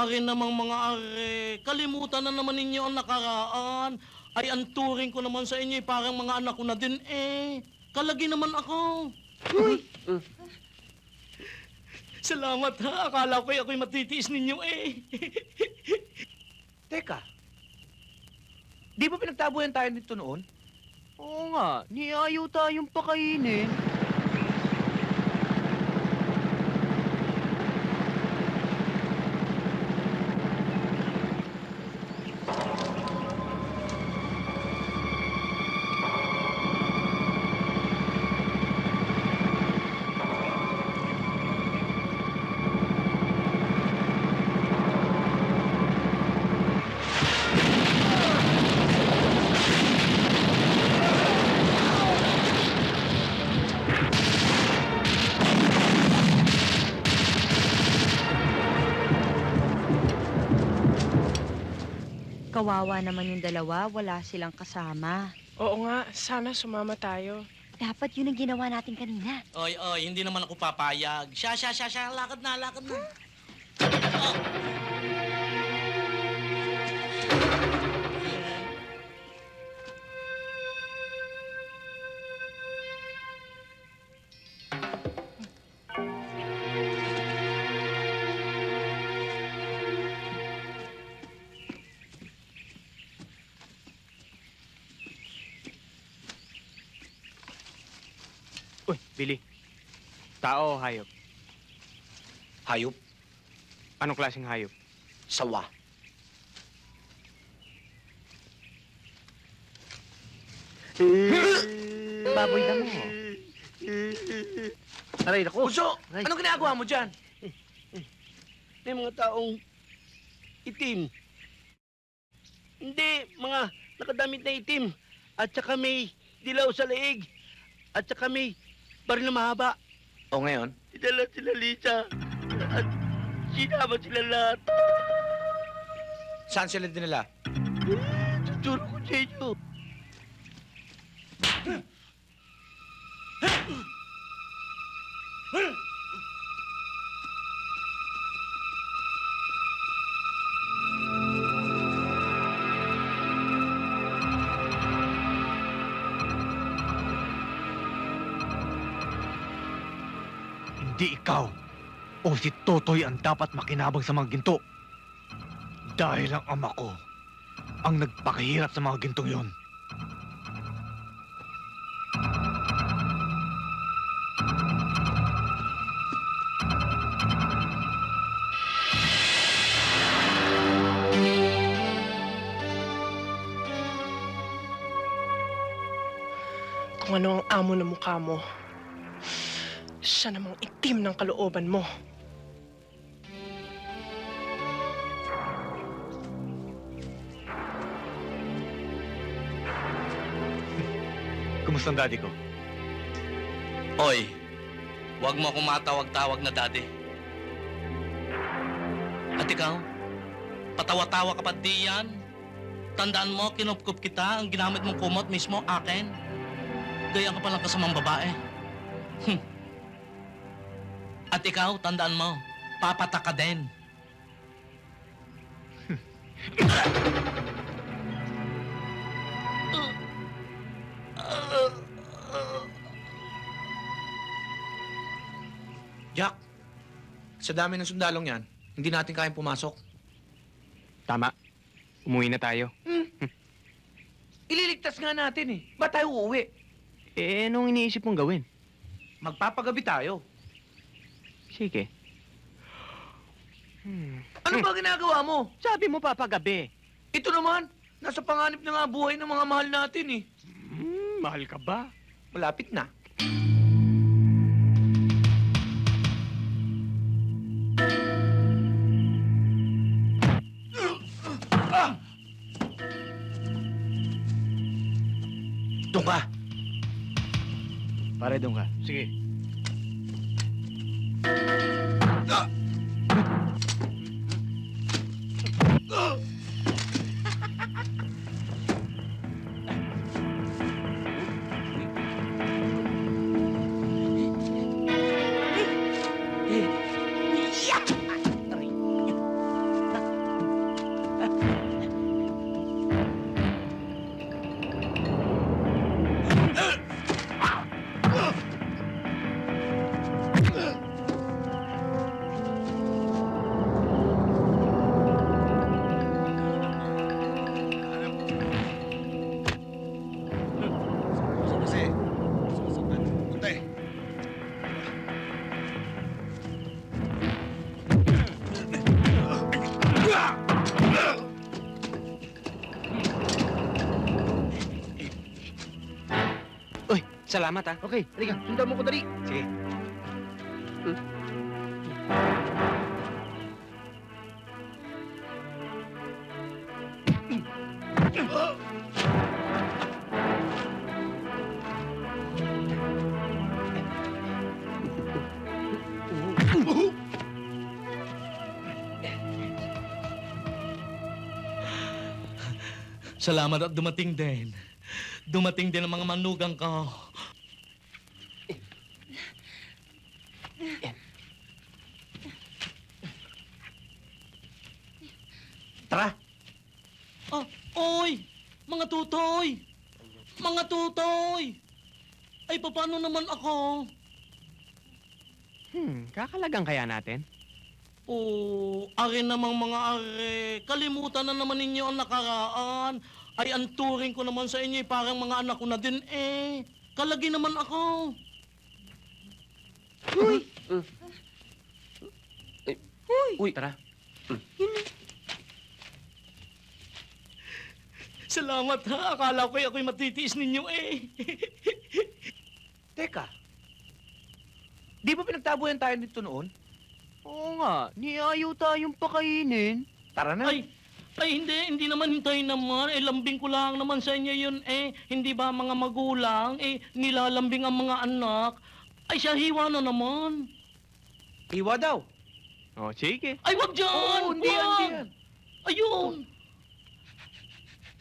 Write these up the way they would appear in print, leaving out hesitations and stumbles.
Ari namang mga are, kalimutan na naman ninyo ang nakaraan. Ay, ang turing ko naman sa inyo, parang mga anak ko na din eh. Kalagi naman ako. Uy! Salamat ha, akala ko ako'y matitiis ninyo eh. Teka, di ba pinagtabuyan tayo nito noon? Oo nga, niayaw tayong pakainin. Kawawa naman yung dalawa, wala silang kasama. Oo nga, sana sumama tayo. Dapat yun ang ginawa natin kanina. Oy, hindi naman ako papayag. Siya, lakad na. Oh. Uy, Billy. Tao o hayop? Hayop, Anong klaseng hayop? sawa. Baboy na mo. Aray, naku. Puso, Ay. anong ginagawa mo dyan? May mga taong itim. Hindi, mga nakadamit na itim. At saka may dilaw sa leeg. At saka may baril na mahaba. O ngayon, Dinala sila Lisa. At sinama sila lahat. saan sila dinala? Tuturo ko sa inyo. Hindi ikaw o si Totoy ang dapat makinabang sa mga ginto. Dahil ang ama ko ang nagpakahirap sa mga gintong yon. Kung ano ang amo ng mukha mo, siya namang itim ng kalooban mo. Kumusta ang daddy ko? Oy, wag mo akong matawag-tawag na daddy. At ikaw, patawa-tawa ka pa diyan. Tandaan mo, kinupkup kita, ang ginamit mong kumot mismo, akin. Gaya ka palang kasamang babae. At ikaw, tandaan mo, papatak ka din. Jack, sa dami ng sundalong yan, hindi natin kayang pumasok. Tama. Umuwi na tayo. Ililigtas nga natin eh. Ba't tayo uuwi? Eh, anong iniisip mong gawin? Magpapagabi tayo. Sige. Ano ba ginagawa mo? Sabi mo papagabi. Ito naman, nasa panganib na nga buhay ng mga mahal natin eh. Mahal ka ba? Malapit na. Doon ka. Pare, doon ka. Sige. Salamat ha. Okay, halika. Sundan mo ko dali. Sige. Salamat at dumating din. Dumating din ang mga manugang ko. Tara! Ah, oy! Mga tutoy! Mga tutoy! Ay, paano naman ako? Kakalagang kaya natin? Oh, are namang mga are. Kalimutan na naman ninyo ang nakaraan. Ay, ang turing ko naman sa inyo, parang mga anak ko na din eh. Kalagi naman ako. Uy, tara. Salamat ha. Akala ko ako'y matitiis ninyo eh. Teka. Di ba pinagtabuyan tayo dito noon? Oo nga, ni ayaw tayong pakainin. Tara na. Ay, hindi naman hintay naman. Eh, lambing ko lang naman sa inyo yun eh. Hindi ba mga magulang, eh, nilalambing ang mga anak. Ay, siya hiwa na naman. Iwa daw. Oh, sige. Ay, wag dyan! Oo, hindi yan, Wag! hindi yan. Ayun!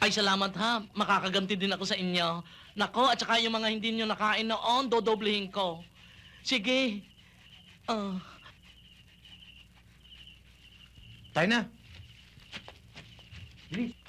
Ay, salamat ha. Makakaganti din ako sa inyo. Nako, at saka yung mga hindi nyo nakain noon, dodoblehin ko. Sige. Tayo na. Bilis.